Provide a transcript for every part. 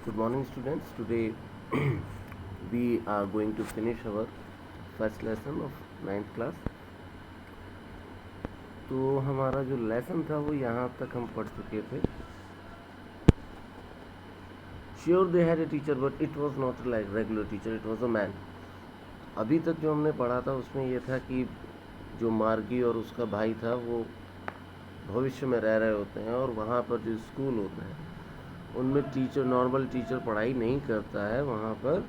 Good morning, students. Today we are going to finish our first lesson of ninth class. तो हमारा जो lesson था वो यहाँ तक हम पढ़ चुके थे. Sure, they had a teacher, but it was not like regular teacher. It was a man. अभी तक जो हमने पढ़ा था उसमें ये था कि जो मार्गी और उसका भाई था वो भविष्य में रह रहे होते हैं और वहाँ पर जो स्कूल होता है उनमें टीचर, नॉर्मल टीचर पढ़ाई नहीं करता है. वहाँ पर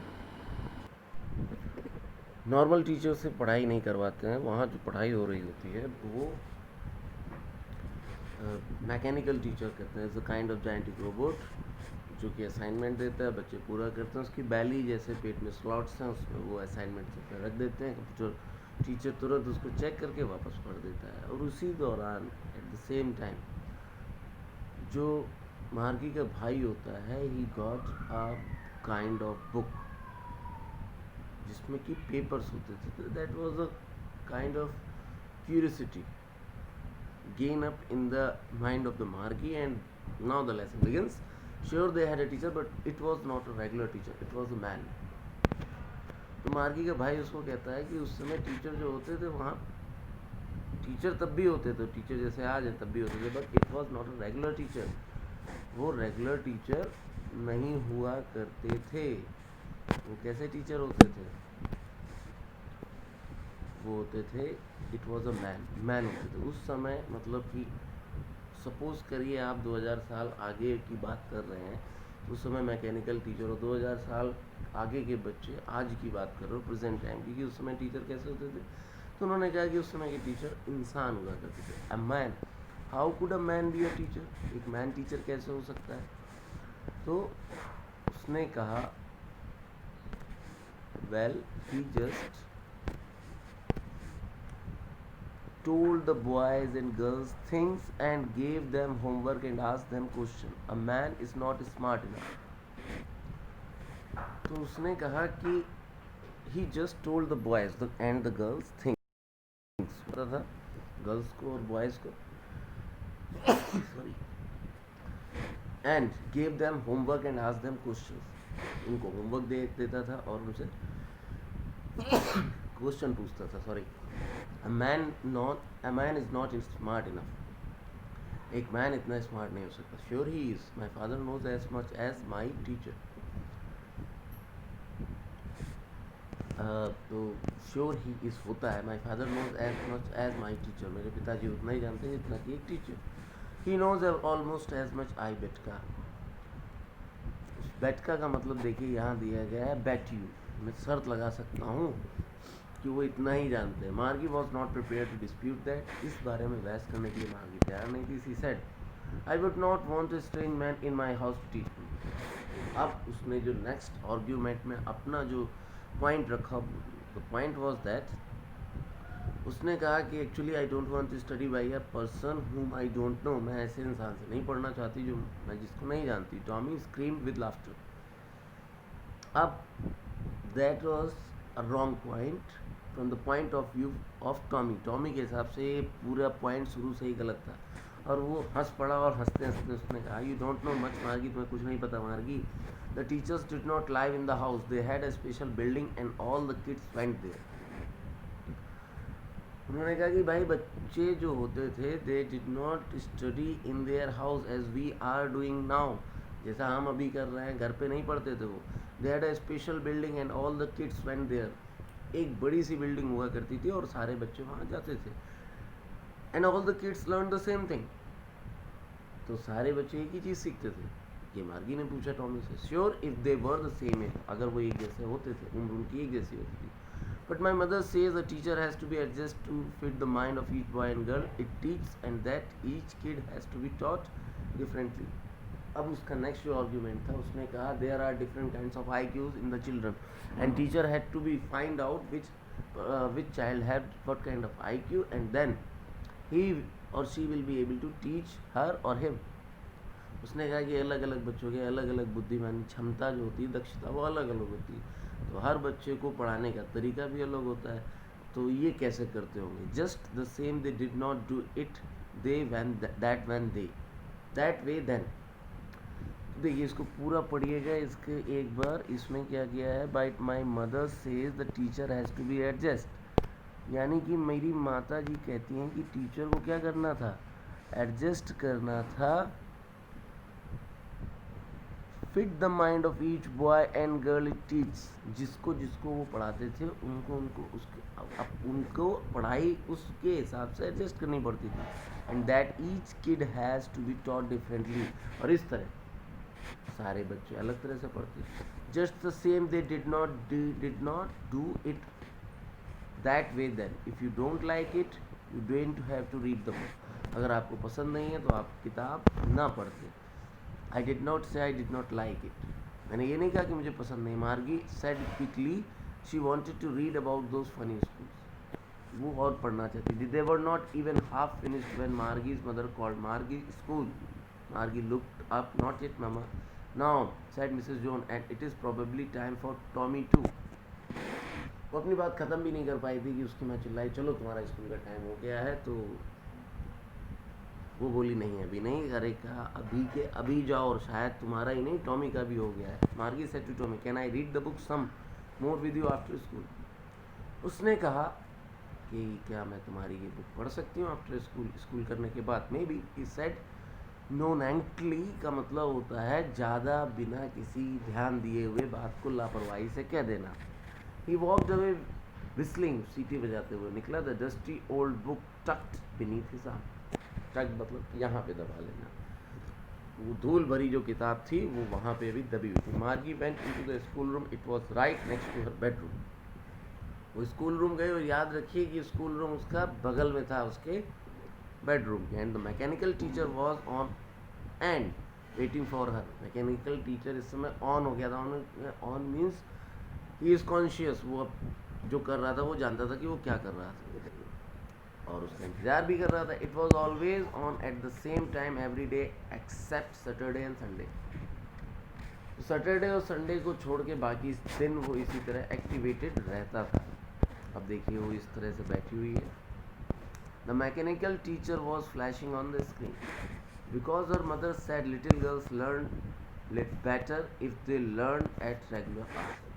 नॉर्मल टीचर से पढ़ाई नहीं करवाते हैं. वहाँ जो पढ़ाई हो रही होती है वो मैकेनिकल टीचर कहते हैं. Is a kind of gigantic robot जो कि असाइनमेंट देता है, बच्चे पूरा करते हैं. उसकी बैली जैसे पेट में स्लॉट्स हैं, उसमें वो असाइनमेंट रख देते हैं. कंप्यूटर टीचर तुरंत उसको चेक करके वापस पढ़ देता है. और उसी दौरान एट द सेम टाइम जो मार्गी का भाई होता है, he got a kind of book जिसमें कि पेपर्स होते थे. That was a kind of curiosity gain up in the mind of the Margi, and now the lesson begins. Sure, they had a teacher, but it was not a regular teacher. It was a man. तो मार्गी का भाई उसको कहता है कि उस समय टीचर जो होते थे वहाँ टीचर तब भी होते थे, टीचर जैसे आज हैं तब भी होते थे, but it was not a regular teacher. वो रेगुलर टीचर नहीं हुआ करते थे. वो कैसे टीचर होते थे? वो होते थे, इट वॉज अ मैन होते थे उस समय. मतलब कि सपोज करिए आप 2000 साल आगे की बात कर रहे हैं, उस समय मैकेनिकल टीचर हो. 2000 साल आगे के बच्चे आज की बात कर रहे हो, प्रेजेंट टाइम की, कि उस समय टीचर कैसे होते थे. तो उन्होंने कहा कि उस समय के टीचर इंसान हुआ करते थे. A man, how could a man be a teacher? एक मैन टीचर कैसे हो सकता है? तो उसने कहा, well he just told the boys and girls things and gave them homework and asked them question. A man is not smart enough. तो उसने कहा कि he just told the boys and the girls things. पता था girls को और boys को. Sorry. and gave them homework and asked them questions. उनको होमवर्क दे देता था और उनसे क्वेश्चन पूछता था. Sorry. A man is not smart enough. एक मैन इतना स्मार्ट नहीं हो सकता. Sure he is. My father knows as much as my teacher. तो श्योर ही इज होता है. My father knows as much as my teacher. मेरे पिताजी उतना ही जानते हैं जितना कि एक teacher. He knows almost as much I bet का. बैठका का मतलब देखिए यहाँ दिया गया है बैट यू. मैं शर्त लगा सकता हूँ कि वो इतना ही जानते हैं. Margie was not prepare to dispute that. इस बारे में बहस करने के लिए मार्गी तैयार नहीं थी. She said, I would not want a strange man in my house to teach me. अब उसने जो नेक्स्ट आर्ग्यूमेंट में अपना जो पॉइंट रखा, द पॉइंट वॉज दैट, उसने कहा कि actually I don't want to study by a person whom I don't know. मैं ऐसे इंसान से नहीं पढ़ना चाहती जो मैं जिसको नहीं जानती. Tommy screamed with laughter. अब that was a wrong point from the point of view of Tommy. Tommy के हिसाब से पूरा पॉइंट शुरू से ही गलत था और वो हंस पड़ा और हंसते हंसते उसने कहा, यू डोंट नो मच मार्गी. तुम्हें कुछ नहीं पता Margie. The teachers did not live in the house. They had a special building and all the kids went there. उन्होंने कहा कि भाई बच्चे जो होते थे, they did not study in their house as we are doing now. जैसा हम अभी कर रहे हैं, घर पे नहीं पढ़ते थे वो. They had a special building and all the kids went there. एक बड़ी सी बिल्डिंग हुआ करती थी और सारे बच्चे वहाँ जाते थे. And all the kids learn the same thing. तो सारे बच्चे एक ही चीज़ सीखते थे. ये मार्गी ने पूछा टॉमी से. Sure if they were the same age. अगर वो एक जैसे होते थे, उम्र उनकी एक जैसी होती थी. But my mother says a teacher has to be adjust to fit the mind of each boy and girl it teach and that each kid has to be taught differently. अब उसका नेक्स्ट जो argument था, उसने कहा there are different kinds of IQs in the children and teacher had to be find out which child had what kind of IQ and then he or she will be able to teach her or him. उसने कहा कि अलग अलग बच्चों के अलग अलग बुद्धिमानी क्षमता जो होती है, दक्षता, वो अलग अलग होती है. तो हर बच्चे को पढ़ाने का तरीका भी अलग होता है. तो ये कैसे करते होंगे? Just the same they did not do it they when that when they that way then. देखिए इसको पूरा पढ़िएगा, इसके एक बार इसमें क्या किया है, but my mother says the teacher has to be adjust, यानी कि मेरी माता जी कहती हैं कि टीचर को क्या करना था, एडजस्ट करना था, fit the mind of each boy and girl it teach, जिसको जिसको वो पढ़ाते थे उनको उनको उसके अब उनको पढ़ाई उसके हिसाब से एडजस्ट करनी पड़ती थी, and that each kid has to be taught differently, और इस तरह सारे बच्चे अलग तरह से पढ़ते थे, just the same they did not do it that way then, if you don't like it you don't have to read the book, अगर आपको पसंद नहीं है तो आप किताब ना पढ़ते। आई did not say I did not like it, मैंने ये नहीं कहा कि मुझे पसंद नहीं। Margie said quickly she wanted to read about those funny schools, वो और पढ़ना चाहती थी। They were not even half finished when Margie's mother called Margie school, Margie looked up, not yet mama, now said Mrs John and it is probably time for Tommy too. वो अपनी बात ख़त्म भी नहीं कर पाई थी कि उसकी माँ चिल्लाई चलो तुम्हारा स्कूल का टाइम हो गया है, तो वो बोली नहीं अभी नहीं, अरे कहा अभी के अभी जाओ, और शायद तुम्हारा ही नहीं टॉमी का भी हो गया है। Margie said to Tommy can I read the book some more with you after school, उसने कहा कि क्या मैं तुम्हारी ये बुक पढ़ सकती हूँ आफ्टर स्कूल, स्कूल करने के बाद। मे बी ही सेड नोनेंटली का मतलब होता है ज़्यादा बिना किसी ध्यान दिए हुए बात को लापरवाही से कह देना। ही वॉक्ड अवे विस्लिंग, सीटी बजाते हुए निकला, the dusty old book tucked beneath his arm, tuck मतलब यहाँ पे दबा लेना, वो धूल भरी जो किताब थी वो वहाँ पे भी दबी हुई थी। Margie went into the school room, it was right next to her bedroom, वो स्कूल रूम गए, और याद रखिए कि स्कूल रूम उसका बगल में था उसके बेडरूम के, and the mechanical teacher was on and waiting for her, mechanical teacher इस समय ऑन हो गया था, on means he is conscious, वो अब जो कर रहा था वो जानता था कि वो क्या कर रहा था और उसका इंतजार भी कर रहा था। It was always on at the same time every day except Saturday and Sunday, Saturday और संडे को छोड़ के बाकी दिन वो इसी तरह एक्टिवेटेड रहता था। अब देखिए वो इस तरह से बैठी हुई है। The mechanical teacher was flashing on the screen because her mother said little girls learn better if they learn at regular hours.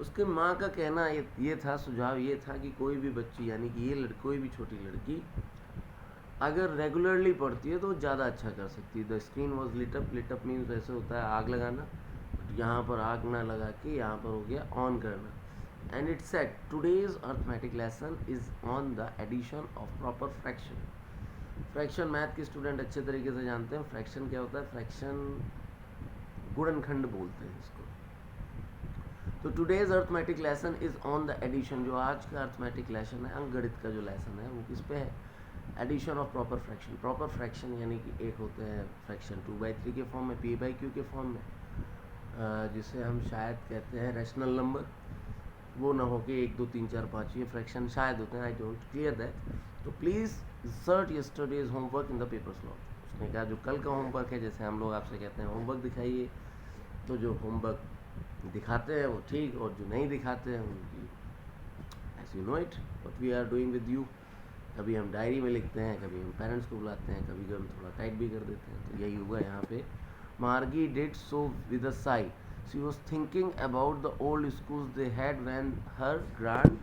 उसके माँ का कहना ये था, सुझाव ये था कि कोई भी बच्ची यानी कि ये कोई भी छोटी लड़की अगर रेगुलरली पढ़ती है तो ज़्यादा अच्छा कर सकती है। The screen was lit up means वैसे होता है आग लगाना, यहाँ पर आग ना लगा के यहाँ पर हो गया ऑन करना। And it said today's arithmetic lesson is on the addition of proper fraction. Fraction math के स्टूडेंट अच्छे तरीके से जानते हैं, फ्रैक्शन क्या होता है, फ्रैक्शन गुणनखंड बोलते हैं इसको। तो today's arithmetic lesson is on the addition, जो आज का अर्थमेटिक लेसन है, अंकगणित का जो लेसन है वो किस पे है, addition of proper fraction. Proper fraction यानी कि एक होते हैं फ्रैक्शन 2/3 के फॉर्म में, p/q के फॉर्म में, जिसे हम शायद कहते हैं रैशनल नंबर, वो ना हो कि 1 2 3 4 5 ये फ्रैक्शन शायद होते हैं, आई डोंट क्लियर दैट। तो please insert yesterday's homework in the paper slot. उसने कहा जो कल का होमवर्क है, जैसे हम लोग आपसे कहते हैं होमवर्क दिखाइए, तो जो होमवर्क दिखाते हैं वो ठीक, और जो नहीं दिखाते हैं उनकी as you know it what we are doing with you. कभी हम डायरी में लिखते हैं, कभी हम पेरेंट्स को बुलाते हैं, कभी हम थोड़ा टाइट भी कर देते हैं। तो यही हुआ यहाँ पे। मार्गी did so with a Sai, she was thinking about the old schools they had when her grand